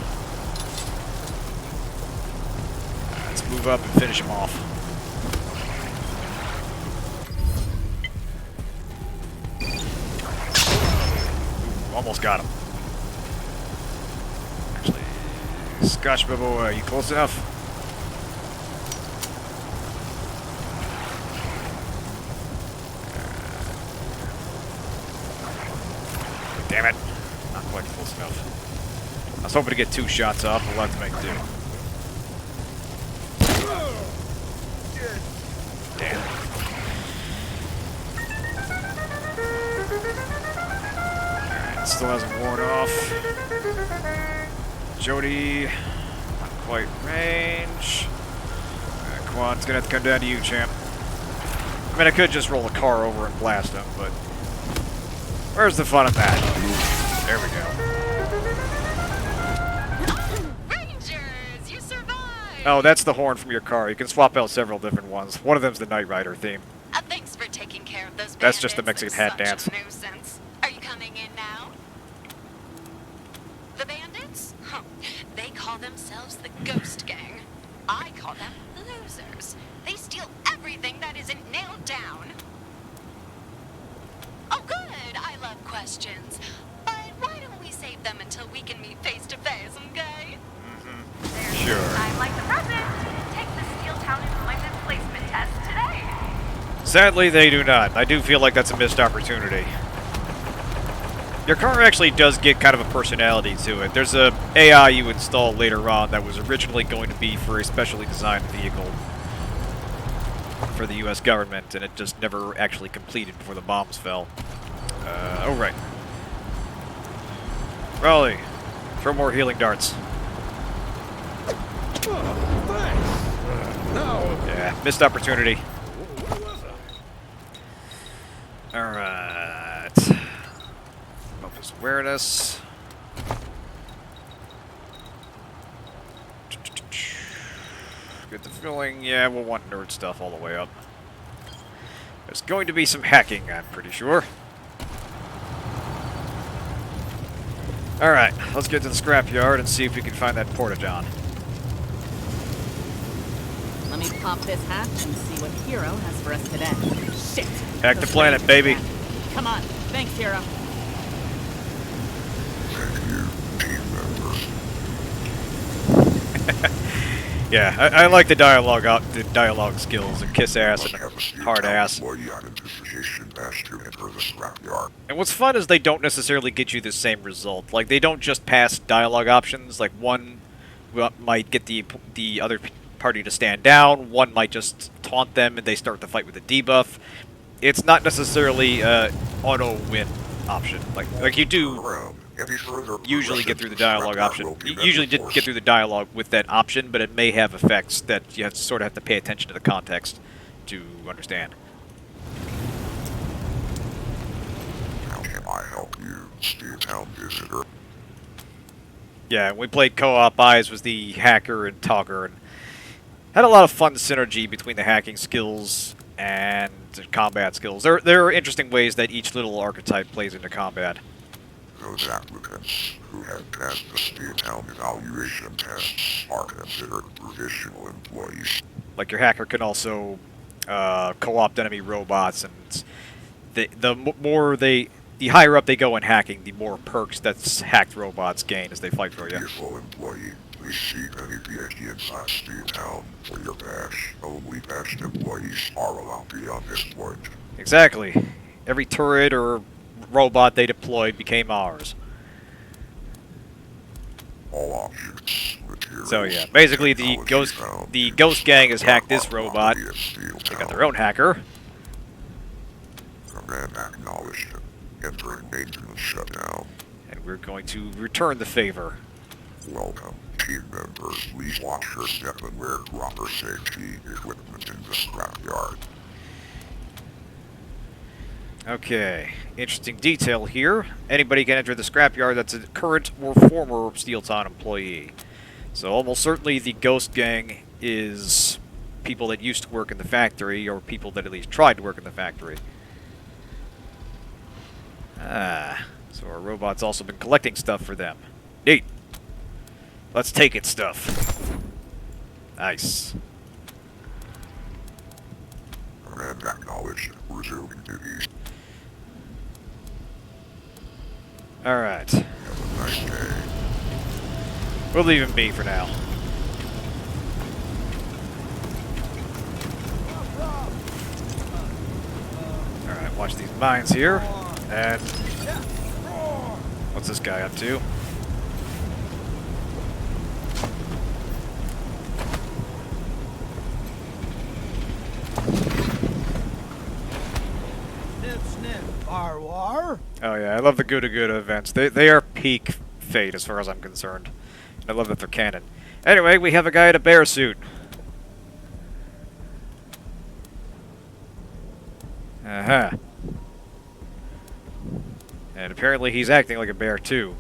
Speaker 1: Let's move up and finish him off. Ooh, almost got him. Actually, Scotch Bobo, are you close enough? Damn it. Not quite close enough. I was hoping to get 2 shots off, but we'll have to make do. Damn. Alright, still hasn't worn off. Jody, not quite range. Quan's gonna have to come down to you, champ. I mean, I could just roll a car over and blast him, but where's the fun of that? There we go.
Speaker 4: Rangers, you survived!
Speaker 1: Oh, that's the horn from your car. You can swap out several different ones. One of them's the Knight Rider theme.
Speaker 4: Thanks for taking care of those bandits.
Speaker 1: That's just the Mexican
Speaker 4: They're
Speaker 1: hat dance.
Speaker 4: such a nuisance. Are you coming in now? The bandits? Huh. They call themselves the Ghost Gang. I call them losers. They steal everything that isn't nailed down. Oh, good. I love questions. But why don't we save them until we can meet face to face, okay?
Speaker 1: Sure.
Speaker 15: I'm like the present. Take the Steeltown employment placement test today.
Speaker 1: Sadly, they do not. I do feel like that's a missed opportunity. Your car actually does get kind of a personality to it. There's a AI you install later on that was originally going to be for a specially designed vehicle for the U.S. government, and it just never actually completed before the bombs fell. Oh, right. Raleigh, throw more healing darts. Yeah, missed opportunity. Alright. Focus awareness. Get the feeling, yeah, we'll want nerd stuff all the way up. There's going to be some hacking, I'm pretty sure. Alright, let's get to the scrapyard and see if we can find that porta-john.
Speaker 7: Let me pop this hatch and see what Hero has for us today. Shit!
Speaker 1: Hack the planet, baby.
Speaker 7: Come on. Thanks, Hero.
Speaker 1: Yeah, I like the dialogue skills and kiss ass and hard ass. And what's fun is they don't necessarily get you the same result. Like, they don't just pass dialogue options. Like, one might get the other party to stand down, one might just taunt them and they start the fight with a debuff. It's not necessarily auto win option. Like you do usually get through the dialogue option. You usually did get through the dialogue with that option, but it may have effects that you have to sort of have to pay attention to the context to understand.
Speaker 12: How can I help you, Steeltown visitor?
Speaker 1: Yeah, we played co-op. Eyes was the hacker and talker, and had a lot of fun synergy between the hacking skills and the combat skills. There are interesting ways that each little archetype plays into combat.
Speaker 12: Those applicants who have passed the Steeltown evaluation tests are considered provisional employees.
Speaker 1: Like your hacker can also co-opt enemy robots, and the higher up they go in hacking, the more perks that hacked robots gain as they fight for you.
Speaker 12: Employee, please see any PhD inside Steeltown for your badge. Only badged employees are allowed beyond this point.
Speaker 1: Exactly. Every turret or robot they deployed became ours.
Speaker 12: All objects, materials,
Speaker 1: so yeah, basically the ghost gang has hacked this robot. They got their own hacker.
Speaker 12: Command acknowledged. Entering maintenance shutdown.
Speaker 1: And we're going to return the favor.
Speaker 12: Welcome, team members. Please watch your step and wear proper safety equipment in the scrapyard.
Speaker 1: Okay, interesting detail here. Anybody can enter the scrapyard that's a current or former Steeltown employee. So almost certainly the ghost gang is people that used to work in the factory, or people that at least tried to work in the factory. So our robot's also been collecting stuff for them. Neat. Let's take its stuff. Nice.
Speaker 12: Command acknowledged. Resuming duties.
Speaker 1: Alright.
Speaker 12: Have a nice day.
Speaker 1: We'll leave him be for now. Alright, watch these mines here. And what's this guy up to?
Speaker 14: Sniff, sniff, war, war.
Speaker 1: Oh yeah, I love the Good events. They are peak Fate as far as I'm concerned. And I love that they're canon. Anyway, we have a guy in a bear suit. Uh-huh. And apparently he's acting like a bear, too.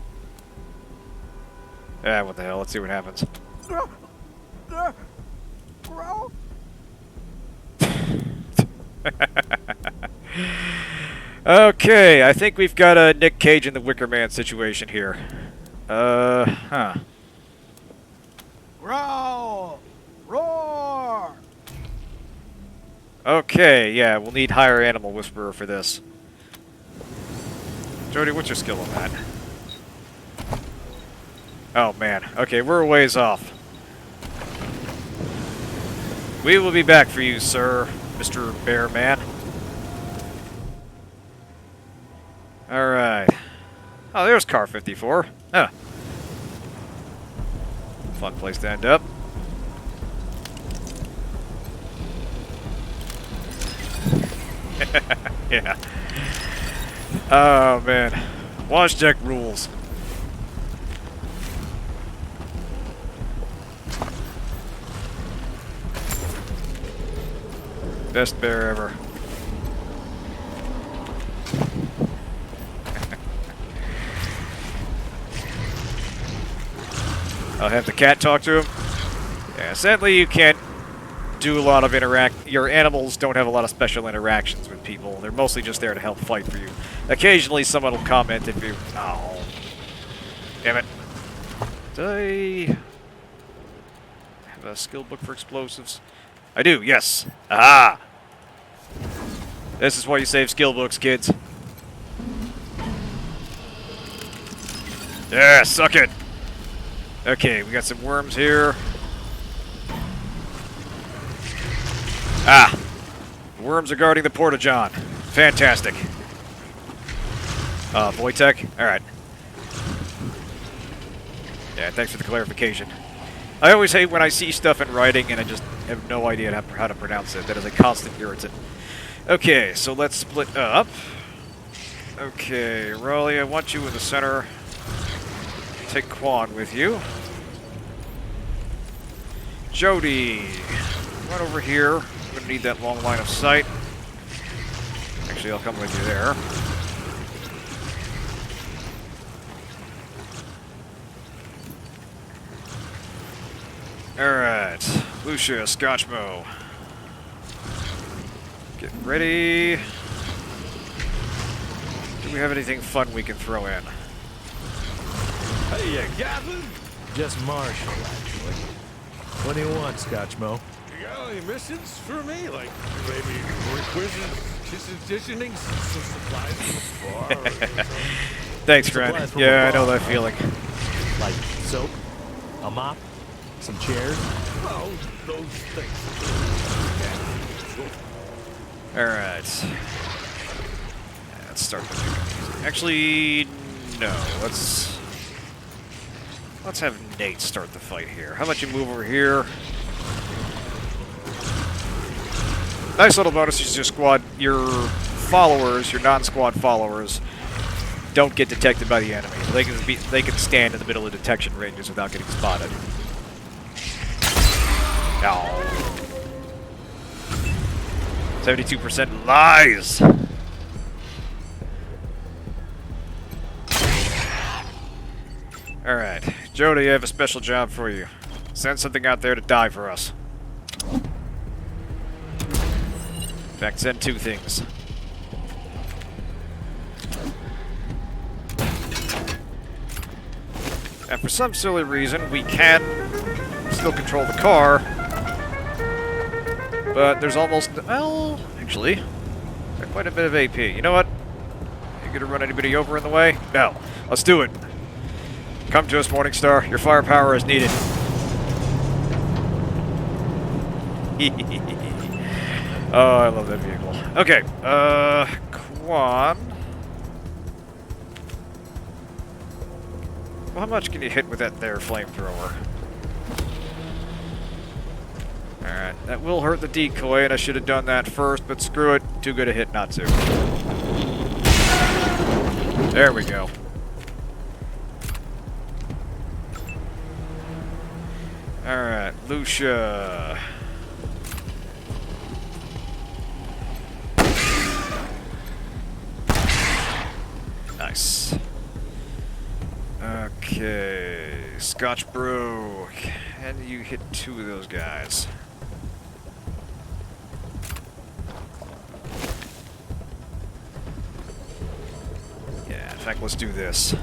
Speaker 1: Ah, what the hell? Let's see what happens. Okay, I think we've got a Nick Cage and the Wicker Man situation here. Huh.
Speaker 14: Roll! Roll!
Speaker 1: Okay, yeah, we'll need higher animal whisperer for this. Jody, what's your skill on that? Oh man, okay, we're a ways off. We will be back for you, sir, Mr. Bear Man. Alright. Oh, there's car 54. Huh. Fun place to end up. Yeah. Oh, man. Wash deck rules. Best bear ever. I'll have the cat talk to him. Yeah, sadly you can't do a lot of your animals don't have a lot of special interactions with people. They're mostly just there to help fight for you. Occasionally someone will comment if you... Oh. Damn it. Did I have a skill book for explosives? I do, yes. Aha! This is why you save skill books, kids. Yeah, suck it! Okay, we got some worms here. Ah! The worms are guarding the Porta-John. Fantastic. Wojtek? Alright. Yeah, thanks for the clarification. I always hate when I see stuff in writing and I just have no idea how to pronounce it. That is a constant irritant. Okay, so let's split up. Okay, Raleigh, I want you in the center. Take Quan with you. Jody, run over here. I'm going to need that long line of sight. Actually, I'll come with you there. Alright, Lucia, Scotchmo. Get ready. Do we have anything fun we can throw in?
Speaker 10: Hey, Gavin?
Speaker 5: Just Marshall, actually. What do you want, Scotchmo?
Speaker 10: You got any missions for me? Like, maybe requisitioning some supplies from the bar?
Speaker 1: Thanks, friend. Yeah, I know that feeling.
Speaker 5: Like soap? A mop? Some chairs?
Speaker 10: Oh, those things.
Speaker 1: Alright. Let's start the music. Actually, no. Let's have Nate start the fight here. How about you move over here? Nice little bonus is your followers, your non-squad followers, don't get detected by the enemy. They can stand in the middle of detection ranges without getting spotted. No. 72% lies! Alright. Jody, I have a special job for you. Send something out there to die for us. In fact, send two things. And for some silly reason, we can still control the car. But there's almost... Well, actually, there's quite a bit of AP. You know what? You gonna run anybody over in the way? No. Let's do it. Come to us, Morningstar. Your firepower is needed. Oh, I love that vehicle. Okay, Quan. Well, how much can you hit with that there flamethrower? Alright, that will hurt the decoy, and I should have done that first, but screw it. Too good a hit not to. There we go. Alright, Lucia. Nice. Okay, Scotch Brew. Can you hit two of those guys? Yeah, in fact, let's do this.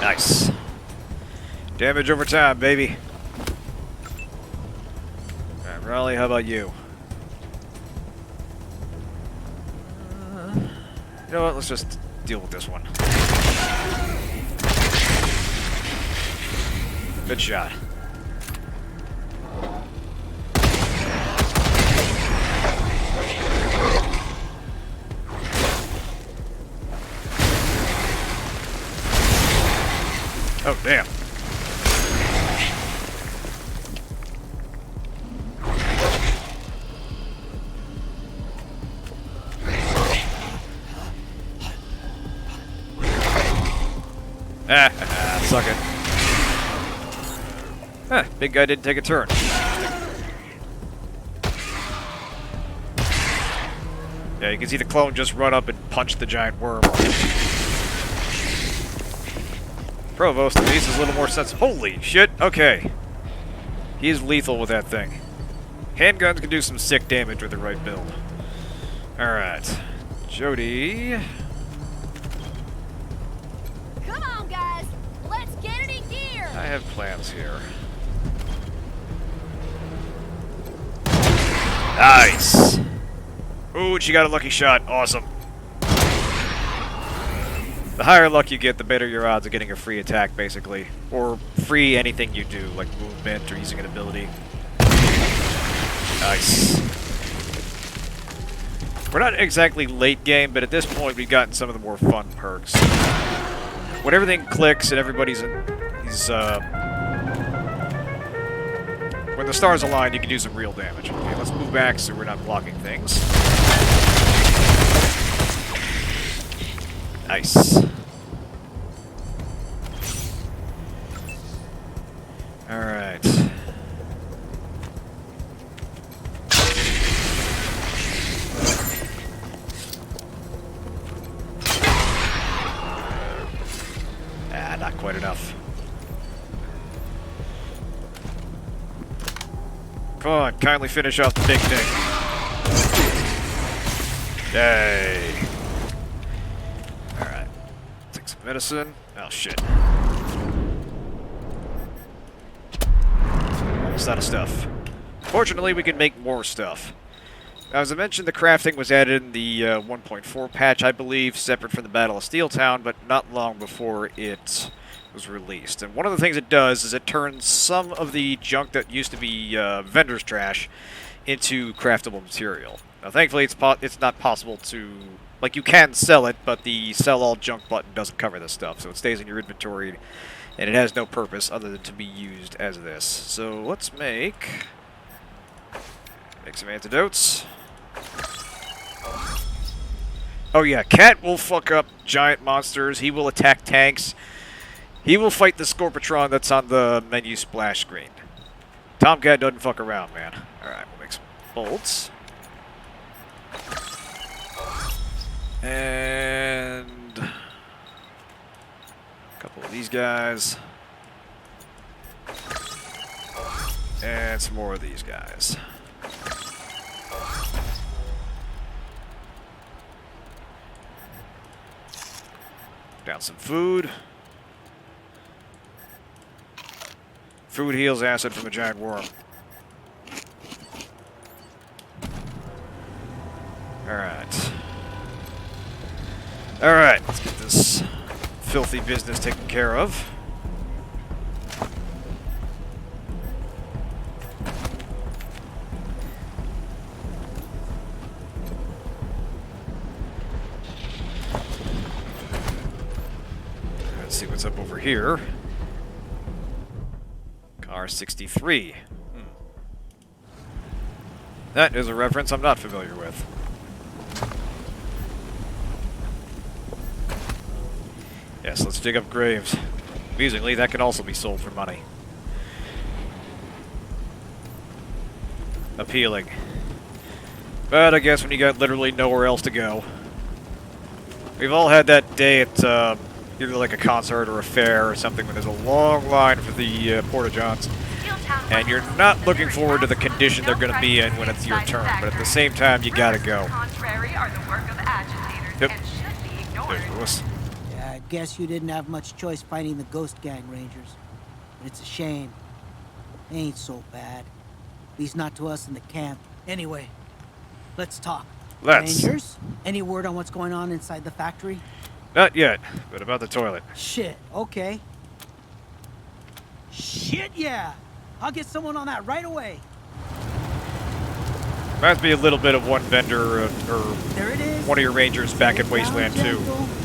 Speaker 1: Nice. Damage over time, baby. Alright, Raleigh, how about you? You know what? Let's just deal with this one. Good shot. Oh, damn. Suck it. Huh, big guy didn't take a turn. Yeah, you can see the clone just run up and punch the giant worm. Provost at least is a little more sensitive. Holy shit, okay. He's lethal with that thing. Handguns can do some sick damage with the right build. Alright. Jody.
Speaker 6: Come on, guys. Let's get it in gear.
Speaker 1: I have plans here. Nice! Ooh, she got a lucky shot. Awesome. The higher luck you get, the better your odds of getting a free attack, basically. Or free anything you do, like movement or using an ability. Nice. We're not exactly late game, but at this point we've gotten some of the more fun perks. When everything clicks and everybody's in these, when the stars align, you can do some real damage. Okay, let's move back so we're not blocking things. Nice. Alright. Not quite enough. Come on, kindly finish off the big thing. Yay. Alright. Take some medicine. Oh, shit. Almost out of stuff. Fortunately, we can make more stuff. Now, as I mentioned, the crafting was added in the 1.4 patch, I believe, separate from the Battle of Steeltown, but not long before it was released. And one of the things it does is it turns some of the junk that used to be vendor's trash into craftable material. Now, thankfully, it's not possible to... Like, you can sell it, but the sell all junk button doesn't cover this stuff, so it stays in your inventory, and it has no purpose other than to be used as this. So, let's make some antidotes. Oh yeah, Cat will fuck up giant monsters, he will attack tanks, he will fight the Scorpatron that's on the menu splash screen. Tomcat doesn't fuck around, man. Alright, we'll make some bolts. And a couple of these guys. And some more of these guys. Down some food. Food heals acid from a giant worm. Alright. Alright, let's get this filthy business taken care of. Let's see what's up over here. Car 63. That is a reference I'm not familiar with. Yes, let's dig up graves. Amusingly, that can also be sold for money. Appealing. But I guess when you got literally nowhere else to go. We've all had that day at either like a concert or a fair or something when there's a long line for the porta-johns. And you're not looking forward to the condition they're going to be in when it's your turn, but at the same time, you gotta go. Yep. There's Lewis.
Speaker 2: Yeah, I guess you didn't have much choice fighting the Ghost Gang Rangers. But it's a shame. They ain't so bad. At least not to us in the camp. Anyway, let's talk.
Speaker 1: Let's.
Speaker 2: Rangers, any word on what's going on inside the factory?
Speaker 1: Not yet, but about the toilet.
Speaker 2: Shit, okay. Shit, yeah! I'll get someone on that right away.
Speaker 1: Reminds me a little bit of one vendor, or
Speaker 2: There it is.
Speaker 1: one of your rangers back in Wasteland 2.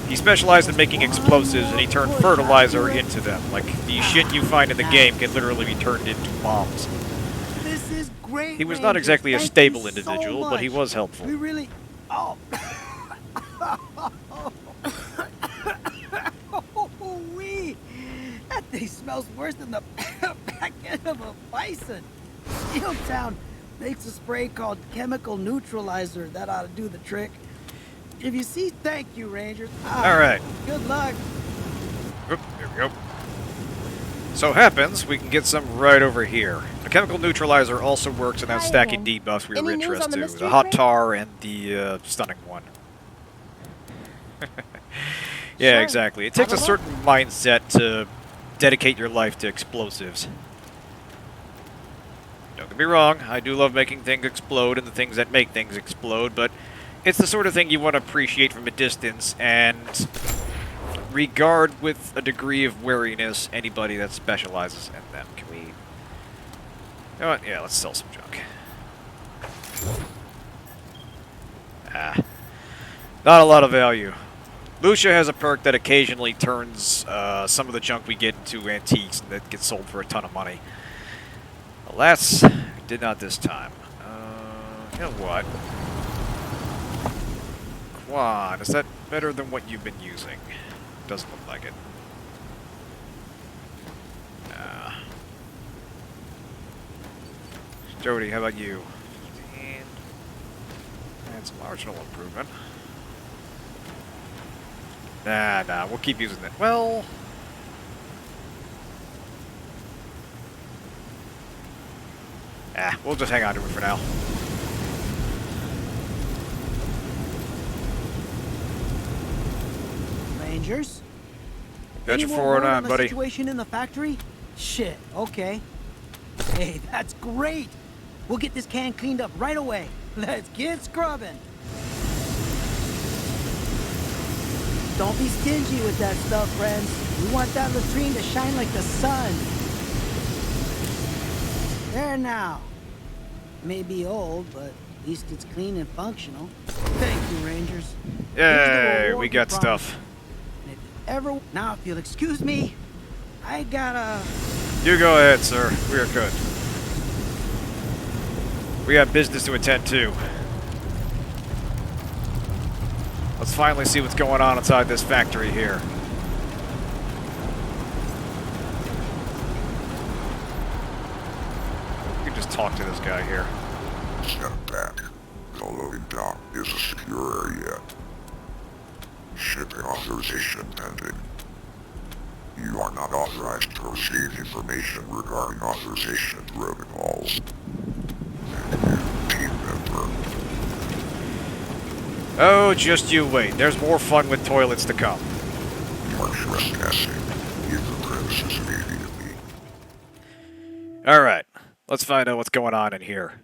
Speaker 1: He specialized in making explosives, and he turned fertilizer into them. Like, the shit you find in the game can literally be turned into bombs.
Speaker 2: This is great.
Speaker 1: He was not exactly a stable individual, but he was helpful.
Speaker 2: We really... Oh. Wee. That thing smells worse than the back end of a bison. Steeltown makes a spray called chemical neutralizer that ought to do the trick. If you see, thank you, Rangers.
Speaker 1: All right.
Speaker 2: Good luck.
Speaker 1: Oop, here we go. So happens, we can get some right over here. The chemical neutralizer also works in that stacking debuffs we were interested in. The hot tar and the stunning one. Yeah,
Speaker 2: Sure.
Speaker 1: exactly. It takes a certain mindset to dedicate your life to explosives. Don't get me wrong, I do love making things explode and the things that make things explode, but it's the sort of thing you want to appreciate from a distance and regard with a degree of wariness anybody that specializes in them. Can we... You know what? Yeah, let's sell some junk. Not a lot of value. Lucia has a perk that occasionally turns some of the junk we get into antiques and that gets sold for a ton of money. Alas, did not this time. You know what? Quan, is that better than what you've been using? Doesn't look like it. Jody, how about you? And that's a marginal improvement. Nah, we'll keep using it. Well... we'll just hang on to it for now.
Speaker 2: Rangers?
Speaker 1: Got
Speaker 2: Any
Speaker 1: your
Speaker 2: more
Speaker 1: forward
Speaker 2: word
Speaker 1: on,
Speaker 2: the
Speaker 1: buddy.
Speaker 2: Situation in the factory? Shit, okay. Hey, that's great. We'll get this can cleaned up right away. Let's get scrubbing. Don't be stingy with that stuff, friends. We want that latrine to shine like the sun. There now. May be old, but at least it's clean and functional. Thank you, Rangers.
Speaker 1: Yay, we got stuff.
Speaker 2: And if ever... Now, if you'll excuse me, I gotta...
Speaker 1: You go ahead, sir. We are good. We got business to attend to. Let's finally see what's going on inside this factory here. We can just talk to this guy here.
Speaker 12: Step back. The loading dock is a secure area. Shipping authorization pending. You are not authorized to receive information regarding authorization protocols. Team member.
Speaker 1: Oh, just you wait. There's more fun with toilets to come.
Speaker 12: You are trespassing. Leave the premises immediately.
Speaker 1: Alright, let's find out what's going on in here.